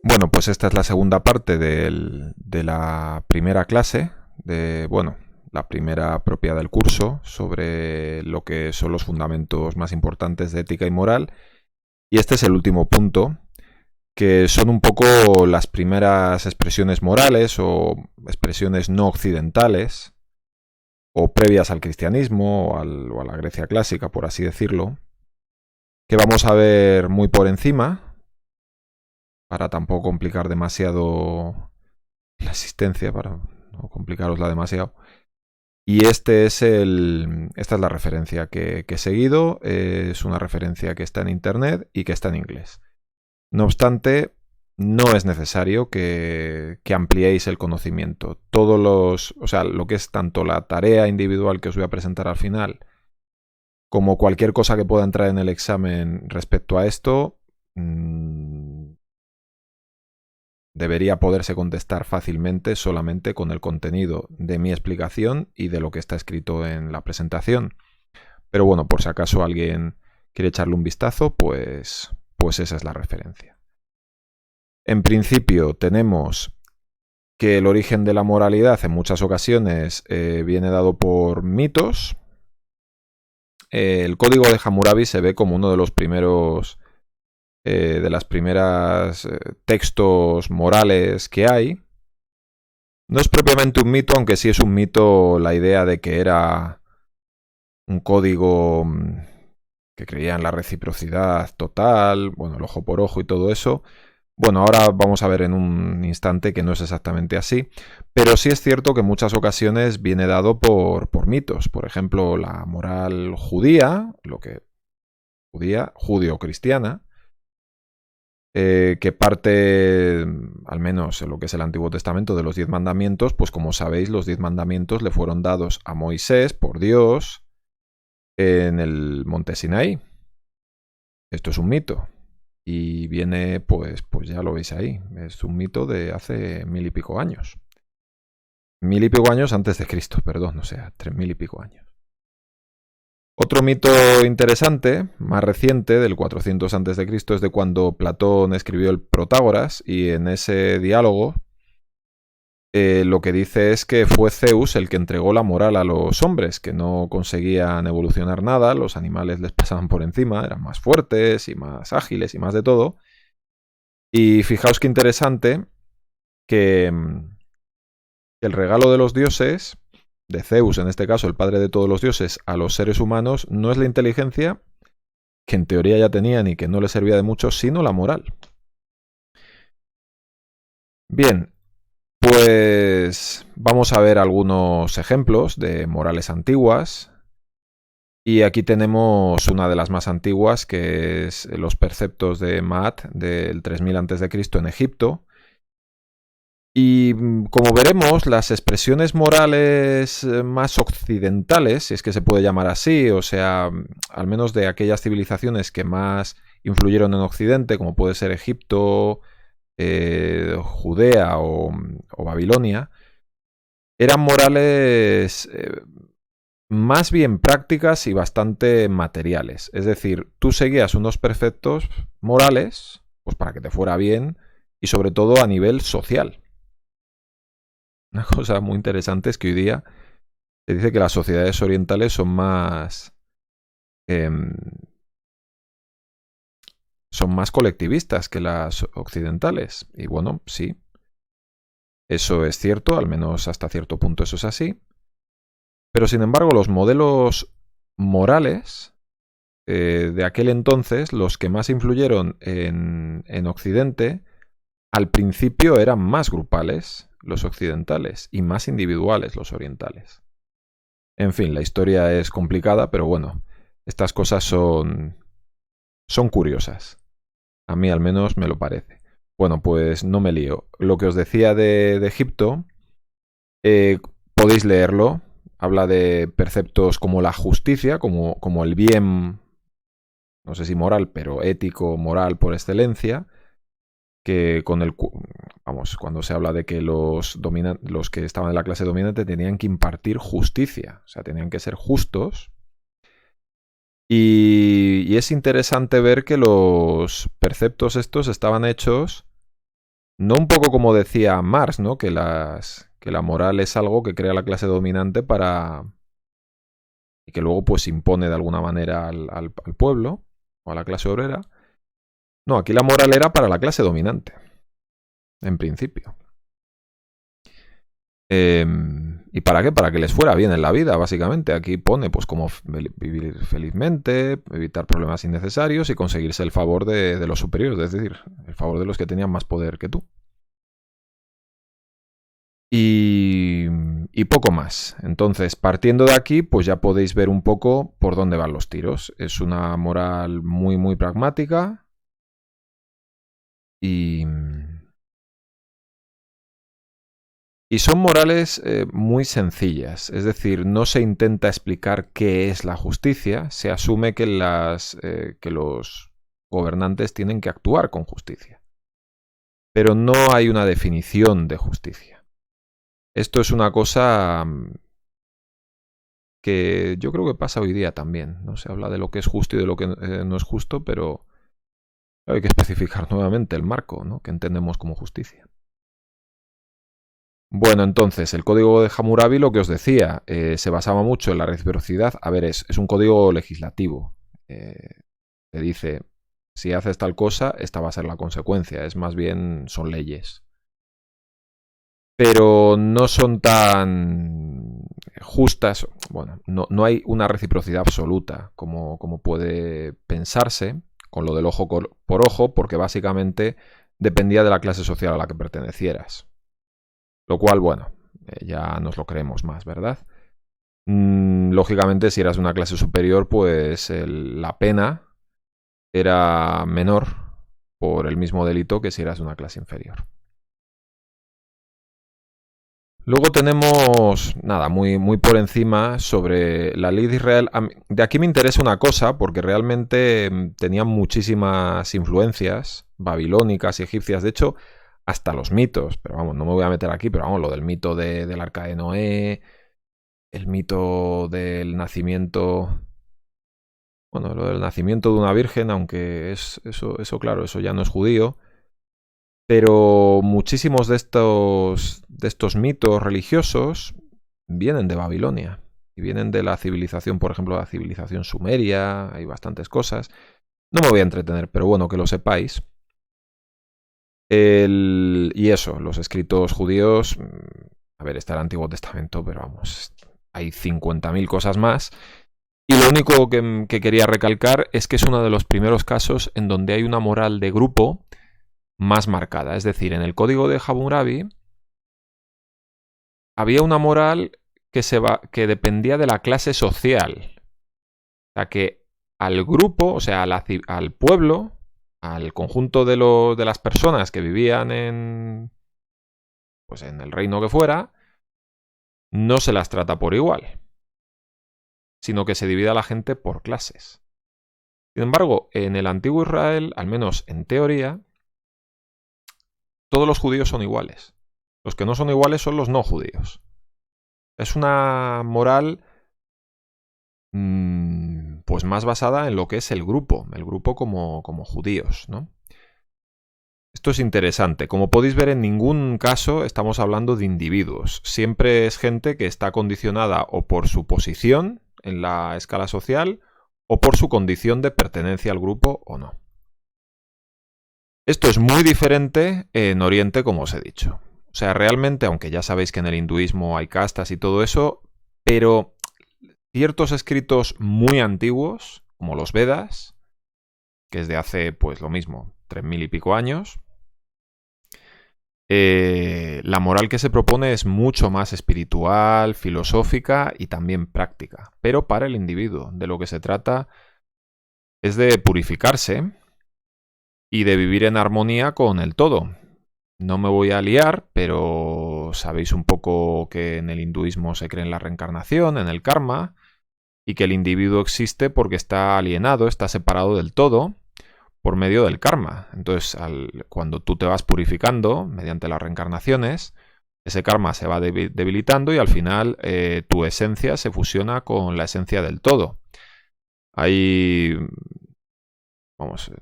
Bueno, pues esta es la segunda parte de la primera clase, la primera propia del curso, sobre lo que son los fundamentos más importantes de ética y moral. Y este es el último punto, que son un poco las primeras expresiones morales o expresiones no occidentales, o previas al cristianismo o a la Grecia clásica, por así decirlo, que vamos a ver muy por encima, para tampoco complicar demasiado la existencia, para no complicarosla demasiado. Y esta es la referencia que he seguido. Es una referencia que está en internet y que está en inglés. No obstante, no es necesario que ampliéis el conocimiento. Lo que es tanto la tarea individual que os voy a presentar al final, como cualquier cosa que pueda entrar en el examen respecto a esto, debería poderse contestar fácilmente solamente con el contenido de mi explicación y de lo que está escrito en la presentación. Pero bueno, por si acaso alguien quiere echarle un vistazo, pues esa es la referencia. En principio tenemos que el origen de la moralidad en muchas ocasiones viene dado por mitos. El código de Hammurabi se ve como uno de los primeros de las primeras textos morales que hay. No es propiamente un mito, aunque sí es un mito la idea de que era un código que creía en la reciprocidad total, bueno, el ojo por ojo y todo eso. Bueno, ahora vamos a ver en un instante que no es exactamente así, pero sí es cierto que en muchas ocasiones viene dado por mitos. Por ejemplo, la moral judía, judío-cristiana, que parte, al menos en lo que es el Antiguo Testamento, de los 10 mandamientos. Pues como sabéis, los 10 mandamientos le fueron dados a Moisés por Dios en el monte Sinaí. Esto es un mito. Y viene, pues ya lo veis ahí, es un mito de hace 1000 y pico años. 1000 y pico años antes de Cristo, perdón, o sea, 3000 y pico años. Otro mito interesante, más reciente, del 400 a.C., es de cuando Platón escribió el Protágoras, y en ese diálogo lo que dice es que fue Zeus el que entregó la moral a los hombres, que no conseguían evolucionar nada, los animales les pasaban por encima, eran más fuertes y más ágiles y más de todo. Y fijaos qué interesante que el regalo de los dioses, de Zeus en este caso, el padre de todos los dioses, a los seres humanos, no es la inteligencia, que en teoría ya tenían y que no les servía de mucho, sino la moral. Bien, pues vamos a ver algunos ejemplos de morales antiguas. Y aquí tenemos una de las más antiguas, que es los preceptos de Maat del 3000 a.C. en Egipto. Y como veremos, las expresiones morales más occidentales, si es que se puede llamar así, o sea, al menos de aquellas civilizaciones que más influyeron en Occidente, como puede ser Egipto, Judea o Babilonia, eran morales más bien prácticas y bastante materiales. Es decir, tú seguías unos preceptos morales, pues para que te fuera bien, y sobre todo a nivel social. Una cosa muy interesante es que hoy día se dice que las sociedades orientales em, son más colectivistas que las occidentales. Y bueno, sí, eso es cierto, al menos hasta cierto punto eso es así. Pero sin embargo, los modelos morales de aquel entonces, los que más influyeron en Occidente, al principio eran más grupales los occidentales y más individuales los orientales. En fin, la historia es complicada, pero bueno, estas cosas son curiosas. A mí al menos me lo parece. Bueno, pues no me lío. Lo que os decía de Egipto, eh, podéis leerlo. Habla de preceptos como la justicia, como el bien, no sé si moral, pero ético, moral por excelencia, que vamos, cuando se habla de que los que estaban en la clase dominante tenían que impartir justicia, o sea, tenían que ser justos. Y es interesante ver que los preceptos estos estaban hechos No un poco como decía Marx, ¿no? Que la moral es algo que crea la clase dominante y que luego pues impone de alguna manera al pueblo o a la clase obrera. No, aquí la moral era para la clase dominante, en principio. ¿Y para qué? Para que les fuera bien en la vida, básicamente. Aquí pone pues cómo vivir felizmente, evitar problemas innecesarios y conseguirse el favor de los superiores, es decir, el favor de los que tenían más poder que tú. Y poco más. Entonces, partiendo de aquí, pues ya podéis ver un poco por dónde van los tiros. Es una moral muy, muy pragmática y son morales muy sencillas. Es decir, no se intenta explicar qué es la justicia, se asume que los gobernantes tienen que actuar con justicia. Pero no hay una definición de justicia. Esto es una cosa que yo creo que pasa hoy día también. No se habla de lo que es justo y de lo que no es justo, pero hay que especificar nuevamente el marco, ¿no? Que entendemos como justicia. Bueno, entonces, el código de Hammurabi, lo que os decía, se basaba mucho en la reciprocidad. A ver, es un código legislativo. Te dice, si haces tal cosa, esta va a ser la consecuencia. Es más bien, son leyes. Pero no son tan justas. Bueno, no hay una reciprocidad absoluta como puede pensarse con lo del ojo por ojo, porque básicamente dependía de la clase social a la que pertenecieras. Lo cual, bueno, ya nos lo creemos más, ¿verdad? Lógicamente, si eras de una clase superior, pues la pena era menor por el mismo delito que si eras de una clase inferior. Luego tenemos, nada, muy, muy por encima sobre la ley de Israel. De aquí me interesa una cosa, porque realmente tenían muchísimas influencias babilónicas y egipcias. De hecho, hasta los mitos, pero vamos, no me voy a meter aquí, pero vamos, lo del mito del arca de Noé, el mito del nacimiento, bueno, lo del nacimiento de una virgen, aunque eso claro, eso ya no es judío, pero muchísimos de estos mitos religiosos vienen de Babilonia y vienen de la civilización, por ejemplo, la civilización sumeria, hay bastantes cosas. No me voy a entretener, pero bueno, que lo sepáis. Y eso, los escritos judíos, a ver, está el Antiguo Testamento, pero vamos, hay 50.000 cosas más. Y lo único que quería recalcar es que es uno de los primeros casos en donde hay una moral de grupo más marcada. Es decir, en el código de Hammurabi había una moral que dependía de la clase social. O sea, que al grupo, o sea, al pueblo, al conjunto de las personas que vivían pues en el reino que fuera, no se las trata por igual, sino que se divide a la gente por clases. Sin embargo, en el antiguo Israel, al menos en teoría, todos los judíos son iguales. Los que no son iguales son los no judíos. Es una moral pues más basada en lo que es el grupo como judíos, ¿no? Esto es interesante. Como podéis ver, en ningún caso estamos hablando de individuos. Siempre es gente que está condicionada o por su posición en la escala social o por su condición de pertenencia al grupo o no. Esto es muy diferente en Oriente, como os he dicho. O sea, realmente, aunque ya sabéis que en el hinduismo hay castas y todo eso, pero ciertos escritos muy antiguos, como los Vedas, que es de hace, pues lo mismo, 3000 y pico años, la moral que se propone es mucho más espiritual, filosófica y también práctica. Pero para el individuo, de lo que se trata es de purificarse y de vivir en armonía con el todo. No me voy a liar, pero sabéis un poco que en el hinduismo se cree en la reencarnación, en el karma, y que el individuo existe porque está alienado, está separado del todo por medio del karma. Entonces, cuando tú te vas purificando mediante las reencarnaciones, ese karma se va debilitando y al final tu esencia se fusiona con la esencia del todo. Ahí, vamos,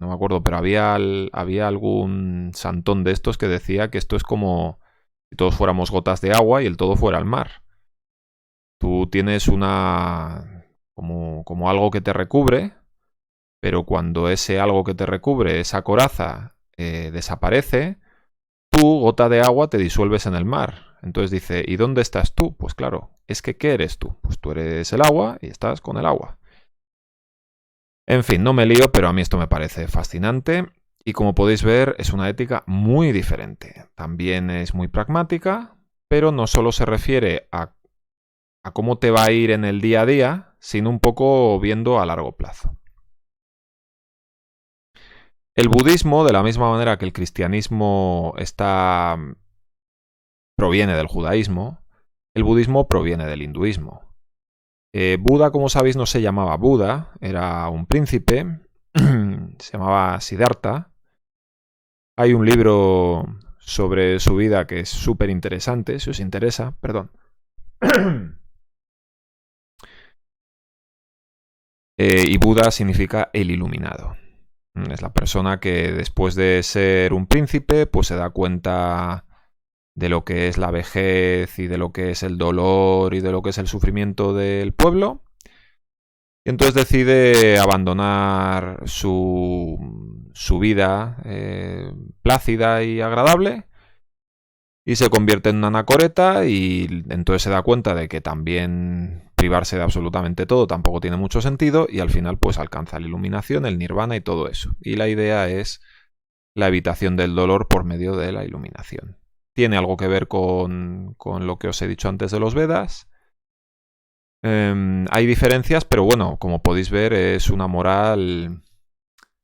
no me acuerdo, pero había algún santón de estos que decía que esto es como si todos fuéramos gotas de agua y el todo fuera el mar. Tú tienes como algo que te recubre, pero cuando ese algo que te recubre, esa coraza, desaparece, tú, gota de agua, te disuelves en el mar. Entonces dice, ¿y dónde estás tú? Pues claro, es que ¿qué eres tú? Pues tú eres el agua y estás con el agua. En fin, no me lío, pero a mí esto me parece fascinante y como podéis ver es una ética muy diferente. También es muy pragmática, pero no solo se refiere a cómo te va a ir en el día a día, sino un poco viendo a largo plazo. El budismo, de la misma manera que el cristianismo proviene del judaísmo, el budismo proviene del hinduismo. Buda, como sabéis, no se llamaba Buda, era un príncipe, se llamaba Siddhartha. Hay un libro sobre su vida que es súper interesante, si os interesa, perdón. Y Buda significa el iluminado. Es la persona que después de ser un príncipe, pues se da cuenta de lo que es la vejez y de lo que es el dolor y de lo que es el sufrimiento del pueblo. Y entonces decide abandonar su vida plácida y agradable y se convierte en una anacoreta y entonces se da cuenta de que también privarse de absolutamente todo tampoco tiene mucho sentido y al final pues alcanza la iluminación, el nirvana y todo eso. Y la idea es la evitación del dolor por medio de la iluminación. Tiene algo que ver con lo que os he dicho antes de los Vedas. Hay diferencias, pero bueno, como podéis ver, es una moral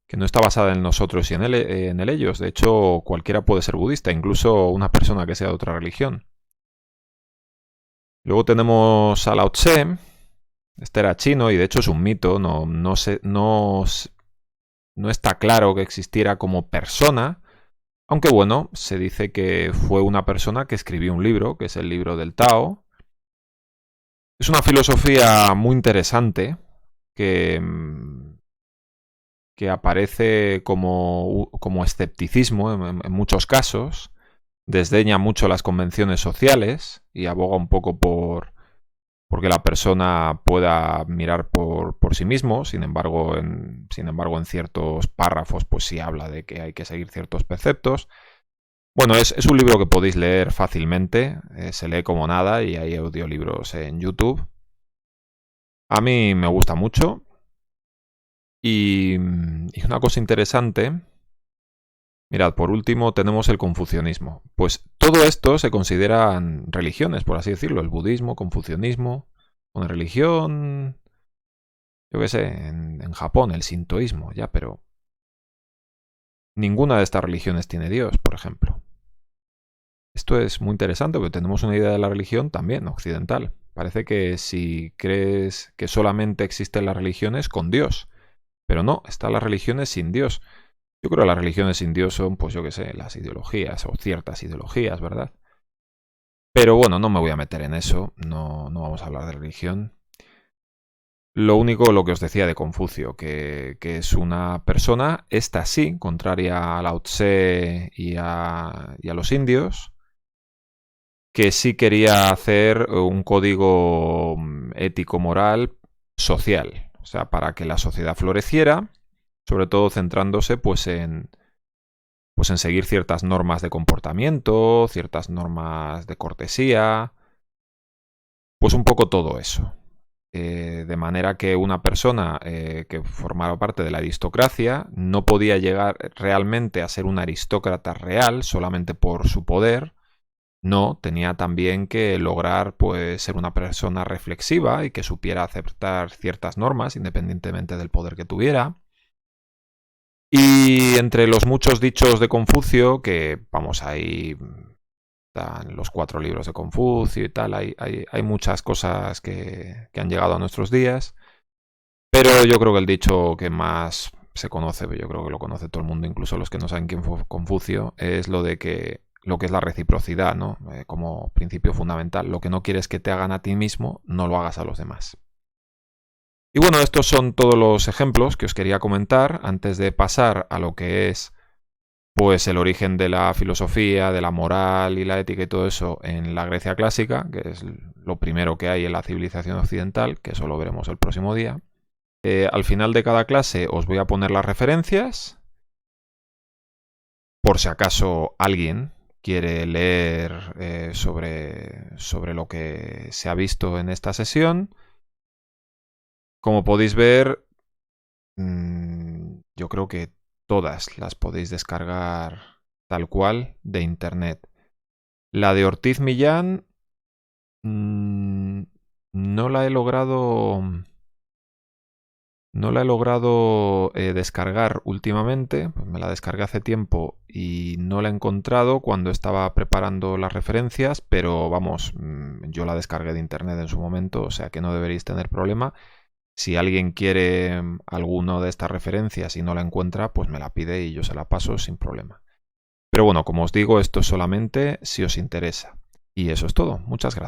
que no está basada en nosotros y en el ellos. De hecho, cualquiera puede ser budista, incluso una persona que sea de otra religión. Luego tenemos a Lao Tse. Este era chino y de hecho es un mito. No está claro que existiera como persona. Aunque bueno, se dice que fue una persona que escribió un libro, que es el libro del Tao. Es una filosofía muy interesante que aparece como escepticismo en muchos casos, desdeña mucho las convenciones sociales y aboga un poco porque la persona pueda mirar por sí mismo. Sin embargo, en ciertos párrafos pues sí habla de que hay que seguir ciertos preceptos. Bueno, es un libro que podéis leer fácilmente, se lee como nada y hay audiolibros en YouTube. A mí me gusta mucho. Y una cosa interesante, mirad, por último tenemos el confucianismo. Pues todo esto se consideran religiones, por así decirlo, el budismo, confucianismo, una religión, yo qué sé, en Japón el sintoísmo, ya, pero ninguna de estas religiones tiene Dios, por ejemplo. Esto es muy interesante porque tenemos una idea de la religión también occidental. Parece que si crees que solamente existen las religiones con Dios, pero no, están las religiones sin Dios. Yo creo que las religiones sin Dios son, pues yo qué sé, las ideologías o ciertas ideologías, ¿verdad? Pero bueno, no me voy a meter en eso, no vamos a hablar de religión. Lo único, lo que os decía de Confucio, que es una persona, esta sí, contraria a Lao Tse y a los indios, que sí quería hacer un código ético-moral social, o sea, para que la sociedad floreciera, sobre todo centrándose pues en seguir ciertas normas de comportamiento, ciertas normas de cortesía, pues un poco todo eso. De manera que una persona que formara parte de la aristocracia no podía llegar realmente a ser un aristócrata real solamente por su poder. No, tenía también que lograr pues ser una persona reflexiva y que supiera aceptar ciertas normas independientemente del poder que tuviera. Y entre los muchos dichos de Confucio, que vamos, ahí están los 4 libros de Confucio y tal, hay muchas cosas que han llegado a nuestros días, pero yo creo que el dicho que más se conoce, yo creo que lo conoce todo el mundo, incluso los que no saben quién fue Confucio, es lo que es la reciprocidad, ¿no? Como principio fundamental. Lo que no quieres que te hagan a ti mismo, no lo hagas a los demás. Y bueno, estos son todos los ejemplos que os quería comentar antes de pasar a lo que es pues el origen de la filosofía, de la moral y la ética y todo eso en la Grecia clásica, que es lo primero que hay en la civilización occidental, que eso lo veremos el próximo día. Al final de cada clase os voy a poner las referencias, por si acaso alguien quiere leer sobre lo que se ha visto en esta sesión. Como podéis ver, yo creo que todas las podéis descargar tal cual de internet. La de Ortiz Millán no la he logrado descargar últimamente. Me la descargué hace tiempo y no la he encontrado cuando estaba preparando las referencias, pero vamos, yo la descargué de internet en su momento, o sea que no deberéis tener problema. Si alguien quiere alguno de estas referencias y no la encuentra, pues me la pide y yo se la paso sin problema. Pero bueno, como os digo, esto es solamente si os interesa. Y eso es todo. Muchas gracias.